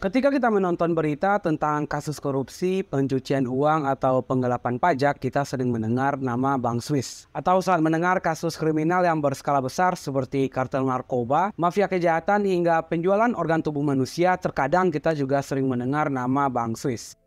Ketika kita menonton berita tentang kasus korupsi, pencucian uang, atau penggelapan pajak, kita sering mendengar nama Bank Swiss. Atau saat mendengar kasus kriminal yang berskala besar seperti kartel narkoba, mafia kejahatan, hingga penjualan organ tubuh manusia, terkadang kita juga sering mendengar nama Bank Swiss.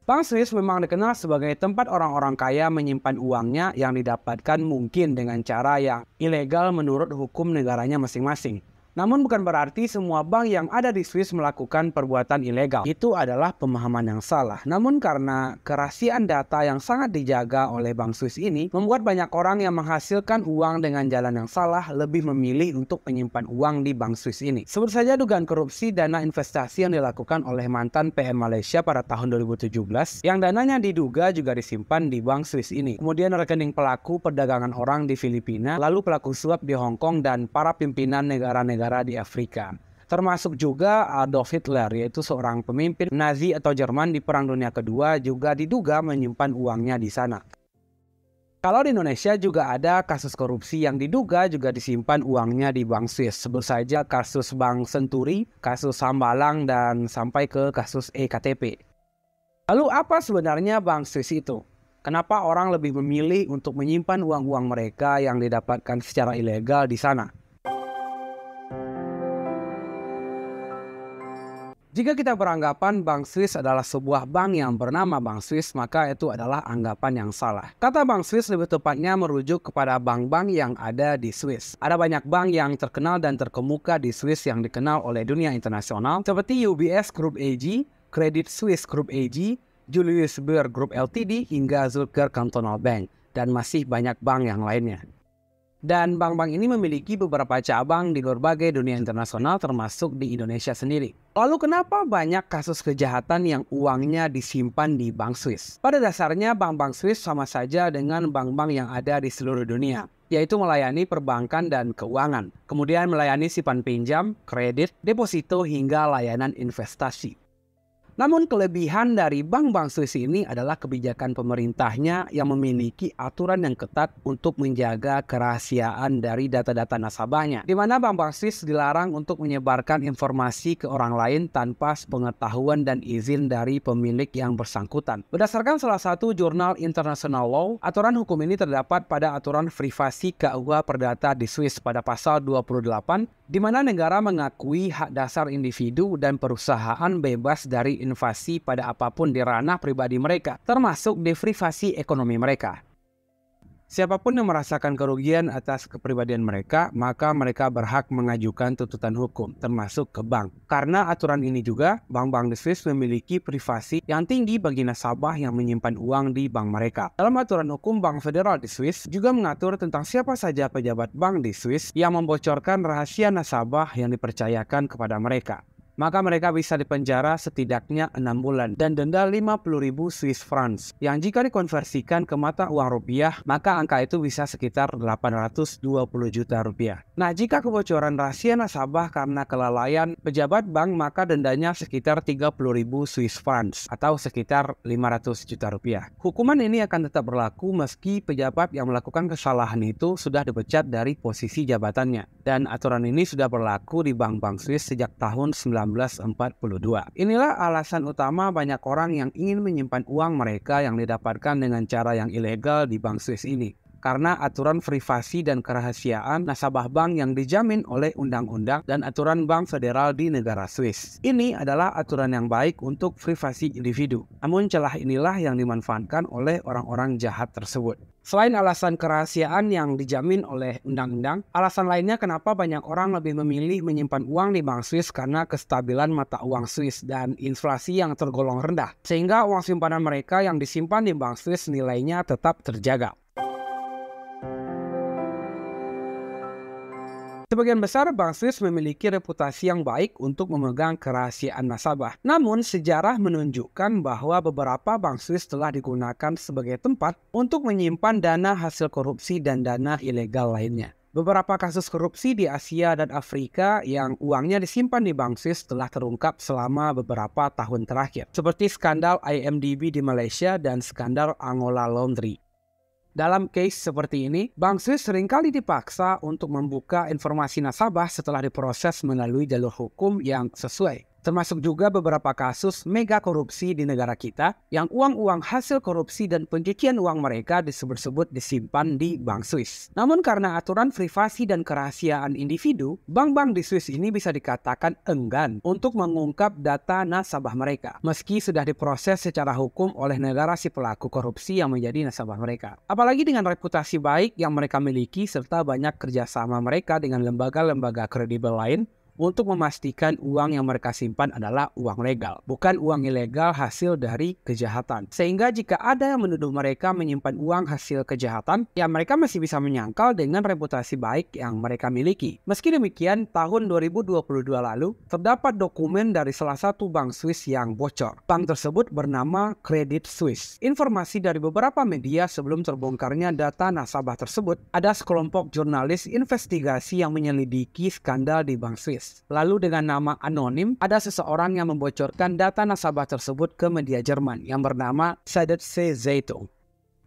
Bank Swiss memang dikenal sebagai tempat orang-orang kaya menyimpan uangnya yang didapatkan mungkin dengan cara yang ilegal menurut hukum negaranya masing-masing. Namun bukan berarti semua bank yang ada di Swiss melakukan perbuatan ilegal. Itu adalah pemahaman yang salah. Namun karena kerahasiaan data yang sangat dijaga oleh Bank Swiss ini, membuat banyak orang yang menghasilkan uang dengan jalan yang salah lebih memilih untuk menyimpan uang di Bank Swiss ini. Sebut saja dugaan korupsi dana investasi yang dilakukan oleh mantan PM Malaysia pada tahun 2017, yang dananya diduga juga disimpan di Bank Swiss ini. Kemudian rekening pelaku perdagangan orang di Filipina, lalu pelaku suap di Hong Kong, dan para pimpinan negara-negara di Afrika. Termasuk juga Adolf Hitler, yaitu seorang pemimpin Nazi atau Jerman di Perang Dunia Kedua, juga diduga menyimpan uangnya di sana. Kalau di Indonesia juga ada kasus korupsi yang diduga juga disimpan uangnya di Bank Swiss. Sebut saja kasus Bank Senturi, kasus Hambalang, dan sampai ke kasus EKTP. Lalu apa sebenarnya Bank Swiss itu? Kenapa orang lebih memilih untuk menyimpan uang-uang mereka yang didapatkan secara ilegal di sana? Jika kita beranggapan Bank Swiss adalah sebuah bank yang bernama Bank Swiss, maka itu adalah anggapan yang salah. Kata Bank Swiss lebih tepatnya merujuk kepada bank-bank yang ada di Swiss. Ada banyak bank yang terkenal dan terkemuka di Swiss yang dikenal oleh dunia internasional, seperti UBS Group AG, Credit Suisse Group AG, Julius Baer Group Ltd, hingga Zürcher Cantonal Bank, dan masih banyak bank yang lainnya. Dan bank-bank ini memiliki beberapa cabang di berbagai dunia internasional termasuk di Indonesia sendiri. Lalu kenapa banyak kasus kejahatan yang uangnya disimpan di Bank Swiss? Pada dasarnya bank-bank Swiss sama saja dengan bank-bank yang ada di seluruh dunia, yaitu melayani perbankan dan keuangan, kemudian melayani simpan pinjam, kredit, deposito, hingga layanan investasi. Namun kelebihan dari bank-bank Swiss ini adalah kebijakan pemerintahnya yang memiliki aturan yang ketat untuk menjaga kerahasiaan dari data-data nasabahnya, di mana bank-bank Swiss dilarang untuk menyebarkan informasi ke orang lain tanpa sepengetahuan dan izin dari pemilik yang bersangkutan. Berdasarkan salah satu jurnal International Law, aturan hukum ini terdapat pada aturan privasi KUH Perdata di Swiss pada pasal 28, di mana negara mengakui hak dasar individu dan perusahaan bebas dari invasi pada apapun di ranah pribadi mereka, termasuk di privasi ekonomi mereka. Siapapun yang merasakan kerugian atas kepribadian mereka, maka mereka berhak mengajukan tuntutan hukum, termasuk ke bank. Karena aturan ini juga, bank-bank di Swiss memiliki privasi yang tinggi bagi nasabah yang menyimpan uang di bank mereka. Dalam aturan hukum Bank Federal di Swiss juga mengatur tentang siapa saja pejabat bank di Swiss yang membocorkan rahasia nasabah yang dipercayakan kepada mereka. Maka mereka bisa dipenjara setidaknya 6 bulan dan denda 50.000 Swiss francs, yang jika dikonversikan ke mata uang rupiah, maka angka itu bisa sekitar 820 juta rupiah. Nah, jika kebocoran rahasia nasabah karena kelalaian pejabat bank, maka dendanya sekitar 30.000 Swiss francs atau sekitar 500 juta rupiah. Hukuman ini akan tetap berlaku meski pejabat yang melakukan kesalahan itu sudah dipecat dari posisi jabatannya. Dan aturan ini sudah berlaku di bank-bank Swiss sejak tahun 1942. Inilah alasan utama banyak orang yang ingin menyimpan uang mereka yang didapatkan dengan cara yang ilegal di Bank Swiss ini. Karena aturan privasi dan kerahasiaan nasabah bank yang dijamin oleh undang-undang dan aturan bank federal di negara Swiss. Ini adalah aturan yang baik untuk privasi individu. Namun celah inilah yang dimanfaatkan oleh orang-orang jahat tersebut. Selain alasan kerahasiaan yang dijamin oleh undang-undang, alasan lainnya kenapa banyak orang lebih memilih menyimpan uang di Bank Swiss karena kestabilan mata uang Swiss dan inflasi yang tergolong rendah, sehingga uang simpanan mereka yang disimpan di Bank Swiss nilainya tetap terjaga. Sebagian besar Bank Swiss memiliki reputasi yang baik untuk memegang kerahasiaan nasabah. Namun, sejarah menunjukkan bahwa beberapa Bank Swiss telah digunakan sebagai tempat untuk menyimpan dana hasil korupsi dan dana ilegal lainnya. Beberapa kasus korupsi di Asia dan Afrika yang uangnya disimpan di Bank Swiss telah terungkap selama beberapa tahun terakhir, seperti skandal IMDb di Malaysia dan skandal Angola Laundry. Dalam case seperti ini, Bank Swiss seringkali dipaksa untuk membuka informasi nasabah setelah diproses melalui jalur hukum yang sesuai. Termasuk juga beberapa kasus mega korupsi di negara kita yang uang-uang hasil korupsi dan pencucian uang mereka disebut-sebut disimpan di bank Swiss. Namun karena aturan privasi dan kerahasiaan individu, bank-bank di Swiss ini bisa dikatakan enggan untuk mengungkap data nasabah mereka, meski sudah diproses secara hukum oleh negara si pelaku korupsi yang menjadi nasabah mereka. Apalagi dengan reputasi baik yang mereka miliki serta banyak kerjasama mereka dengan lembaga-lembaga kredibel lain untuk memastikan uang yang mereka simpan adalah uang legal, bukan uang ilegal hasil dari kejahatan. Sehingga jika ada yang menuduh mereka menyimpan uang hasil kejahatan, ya mereka masih bisa menyangkal dengan reputasi baik yang mereka miliki. Meski demikian, tahun 2022 lalu, terdapat dokumen dari salah satu bank Swiss yang bocor. Bank tersebut bernama Credit Suisse. Informasi dari beberapa media sebelum terbongkarnya data nasabah tersebut, ada sekelompok jurnalis investigasi yang menyelidiki skandal di bank Swiss. Lalu dengan nama anonim, ada seseorang yang membocorkan data nasabah tersebut ke media Jerman yang bernama Süddeutsche Zeitung.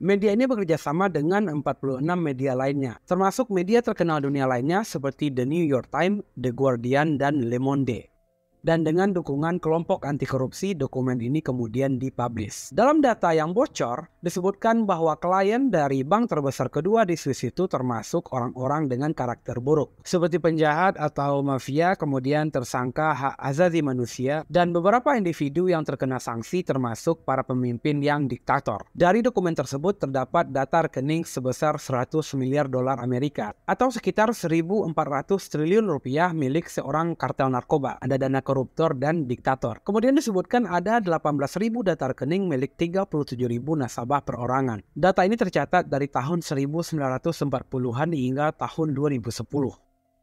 Media ini bekerja sama dengan 46 media lainnya, termasuk media terkenal dunia lainnya seperti The New York Times, The Guardian, dan Le Monde. Dan dengan dukungan kelompok anti korupsi, dokumen ini kemudian dipublish. Dalam data yang bocor, disebutkan bahwa klien dari bank terbesar kedua di Swiss itu termasuk orang-orang dengan karakter buruk, seperti penjahat atau mafia, kemudian tersangka hak asasi manusia, dan beberapa individu yang terkena sanksi termasuk para pemimpin yang diktator. Dari dokumen tersebut terdapat data rekening sebesar 100 miliar dolar Amerika, atau sekitar 1.400 triliun rupiah milik seorang kartel narkoba. Ada dana koruptor dan diktator. Kemudian disebutkan ada 18.000 data rekening milik 37.000 nasabah perorangan. Data ini tercatat dari tahun 1940-an hingga tahun 2010.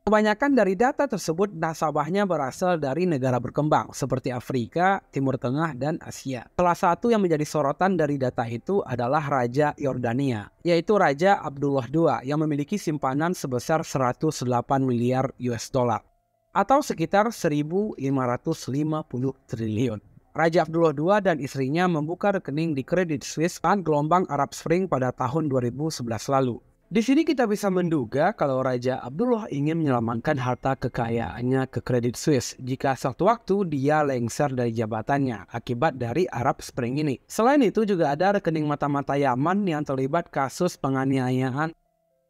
Kebanyakan dari data tersebut nasabahnya berasal dari negara berkembang seperti Afrika, Timur Tengah, dan Asia. Salah satu yang menjadi sorotan dari data itu adalah Raja Yordania, yaitu Raja Abdullah II yang memiliki simpanan sebesar 108 miliar US dollar. Atau sekitar 1.550 triliun. Raja Abdullah II dan istrinya membuka rekening di Credit Suisse saat gelombang Arab Spring pada tahun 2011 lalu. Di sini kita bisa menduga kalau Raja Abdullah ingin menyelamatkan harta kekayaannya ke Credit Suisse jika suatu waktu dia lengser dari jabatannya akibat dari Arab Spring ini. Selain itu juga ada rekening mata-mata Yaman yang terlibat kasus penganiayaan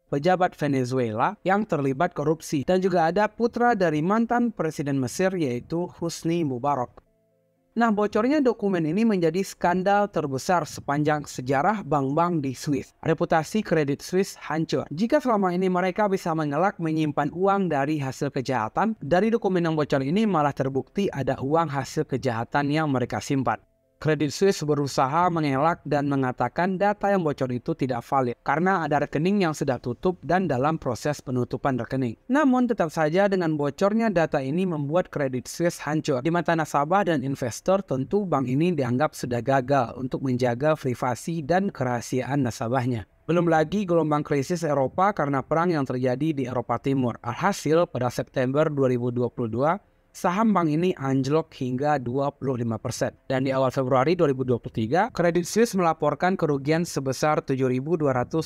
pejabat Venezuela yang terlibat korupsi, dan juga ada putra dari mantan Presiden Mesir yaitu Husni Mubarak. Nah, bocornya dokumen ini menjadi skandal terbesar sepanjang sejarah bank-bank di Swiss. Reputasi Credit Suisse hancur. Jika selama ini mereka bisa mengelak menyimpan uang dari hasil kejahatan, dari dokumen yang bocor ini malah terbukti ada uang hasil kejahatan yang mereka simpan. Credit Suisse berusaha mengelak dan mengatakan data yang bocor itu tidak valid karena ada rekening yang sudah tutup dan dalam proses penutupan rekening. Namun tetap saja dengan bocornya data ini membuat Credit Suisse hancur. Di mata nasabah dan investor, tentu bank ini dianggap sudah gagal untuk menjaga privasi dan kerahasiaan nasabahnya. Belum lagi gelombang krisis Eropa karena perang yang terjadi di Eropa Timur. Alhasil pada September 2022, saham bank ini anjlok hingga 25%. Dan di awal Februari 2023, Credit Suisse melaporkan kerugian sebesar 7.293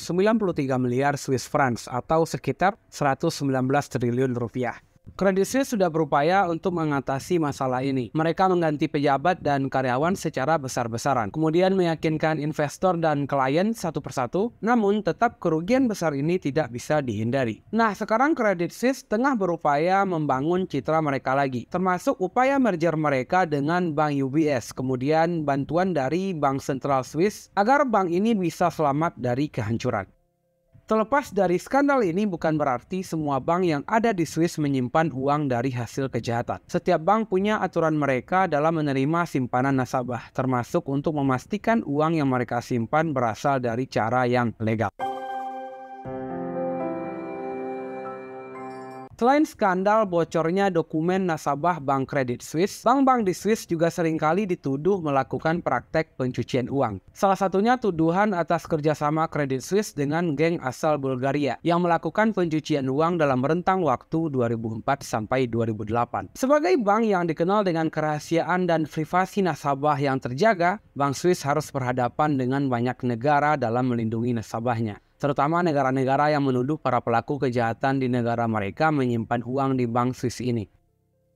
miliar Swiss francs atau sekitar 119 triliun rupiah. Credit Suisse sudah berupaya untuk mengatasi masalah ini. Mereka mengganti pejabat dan karyawan secara besar-besaran, kemudian meyakinkan investor dan klien satu persatu, namun tetap kerugian besar ini tidak bisa dihindari. Nah, sekarang Credit Suisse tengah berupaya membangun citra mereka lagi, termasuk upaya merger mereka dengan Bank UBS, kemudian bantuan dari Bank Sentral Swiss agar bank ini bisa selamat dari kehancuran. Terlepas dari skandal ini, bukan berarti semua bank yang ada di Swiss menyimpan uang dari hasil kejahatan. Setiap bank punya aturan mereka dalam menerima simpanan nasabah, termasuk untuk memastikan uang yang mereka simpan berasal dari cara yang legal. Selain skandal bocornya dokumen nasabah Bank Credit Suisse, bank-bank di Swiss juga seringkali dituduh melakukan praktek pencucian uang. Salah satunya tuduhan atas kerjasama Credit Suisse dengan geng asal Bulgaria yang melakukan pencucian uang dalam rentang waktu 2004 sampai 2008. Sebagai bank yang dikenal dengan kerahasiaan dan privasi nasabah yang terjaga, Bank Swiss harus berhadapan dengan banyak negara dalam melindungi nasabahnya, terutama negara-negara yang menuduh para pelaku kejahatan di negara mereka menyimpan uang di Bank Swiss ini.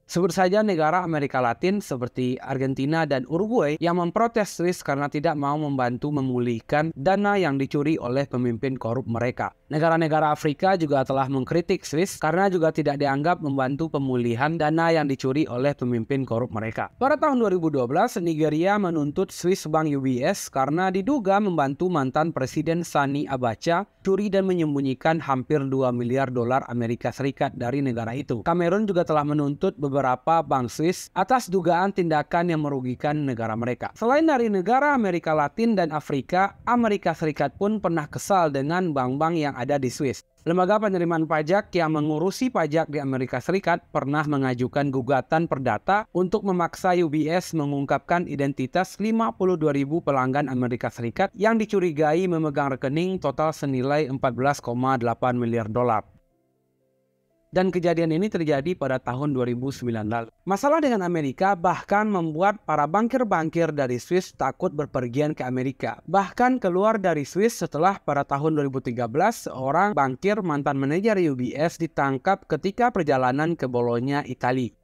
Sebut saja negara Amerika Latin seperti Argentina dan Uruguay yang memprotes Swiss karena tidak mau membantu memulihkan dana yang dicuri oleh pemimpin korup mereka. Negara-negara Afrika juga telah mengkritik Swiss karena juga tidak dianggap membantu pemulihan dana yang dicuri oleh pemimpin korup mereka. Pada tahun 2012, Nigeria menuntut Swiss Bank UBS karena diduga membantu mantan Presiden Sani Abacha curi dan menyembunyikan hampir 2 miliar dolar Amerika Serikat dari negara itu. Kamerun juga telah menuntut beberapa bank Swiss atas dugaan tindakan yang merugikan negara mereka. Selain dari negara Amerika Latin dan Afrika, Amerika Serikat pun pernah kesal dengan bank-bank yang ada di Swiss. Lembaga penerimaan pajak yang mengurusi pajak di Amerika Serikat pernah mengajukan gugatan perdata untuk memaksa UBS mengungkapkan identitas 52.000 pelanggan Amerika Serikat yang dicurigai memegang rekening total senilai 14,8 miliar dolar. Dan kejadian ini terjadi pada tahun 2009 lalu. Masalah dengan Amerika bahkan membuat para bankir-bankir dari Swiss takut berpergian ke Amerika. Bahkan keluar dari Swiss setelah pada tahun 2013 seorang bankir mantan manajer UBS ditangkap ketika perjalanan ke Bologna, Italia.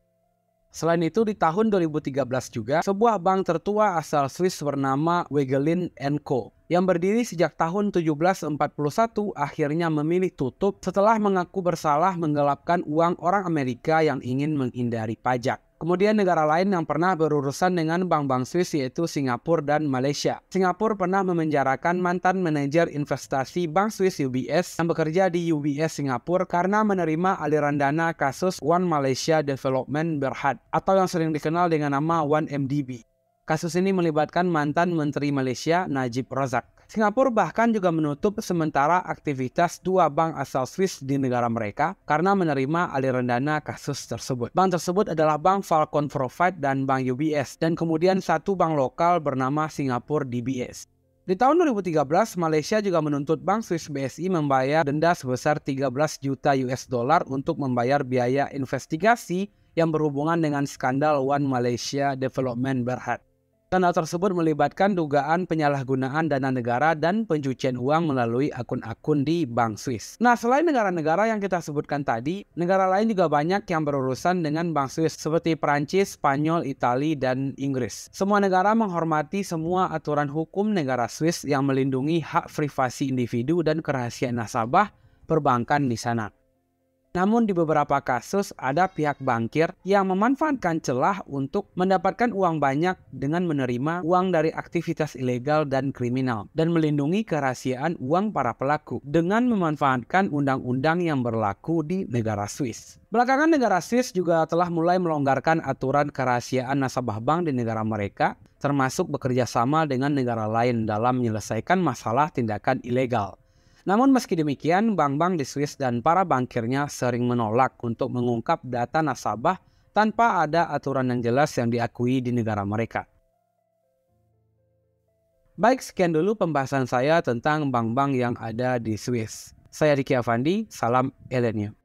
Selain itu, di tahun 2013 juga, sebuah bank tertua asal Swiss bernama Wegelin & Co. yang berdiri sejak tahun 1741 akhirnya memilih tutup setelah mengaku bersalah menggelapkan uang orang Amerika yang ingin menghindari pajak. Kemudian negara lain yang pernah berurusan dengan bank-bank Swiss yaitu Singapura dan Malaysia. Singapura pernah memenjarakan mantan manajer investasi Bank Swiss UBS yang bekerja di UBS Singapura karena menerima aliran dana kasus One Malaysia Development Berhad atau yang sering dikenal dengan nama 1MDB. Kasus ini melibatkan mantan Menteri Malaysia Najib Razak. Singapura bahkan juga menutup sementara aktivitas dua bank asal Swiss di negara mereka karena menerima aliran dana kasus tersebut. Bank tersebut adalah Bank Falcon Provide dan Bank UBS, dan kemudian satu bank lokal bernama Singapore DBS. Di tahun 2013, Malaysia juga menuntut Bank Swiss BSI membayar denda sebesar 13 juta US dollar untuk membayar biaya investigasi yang berhubungan dengan skandal One Malaysia Development Berhad. Skandal tersebut melibatkan dugaan penyalahgunaan dana negara dan pencucian uang melalui akun-akun di Bank Swiss. Nah, selain negara-negara yang kita sebutkan tadi, negara lain juga banyak yang berurusan dengan Bank Swiss seperti Prancis, Spanyol, Italia, dan Inggris. Semua negara menghormati semua aturan hukum negara Swiss yang melindungi hak privasi individu dan kerahasiaan nasabah perbankan di sana. Namun di beberapa kasus ada pihak bankir yang memanfaatkan celah untuk mendapatkan uang banyak dengan menerima uang dari aktivitas ilegal dan kriminal dan melindungi kerahasiaan uang para pelaku dengan memanfaatkan undang-undang yang berlaku di negara Swiss. Belakangan negara Swiss juga telah mulai melonggarkan aturan kerahasiaan nasabah bank di negara mereka, termasuk bekerja sama dengan negara lain dalam menyelesaikan masalah tindakan ilegal. Namun meski demikian, bank-bank di Swiss dan para bankirnya sering menolak untuk mengungkap data nasabah tanpa ada aturan yang jelas yang diakui di negara mereka. Baik, sekian dulu pembahasan saya tentang bank-bank yang ada di Swiss. Saya Diki Avandi, salam Elenio.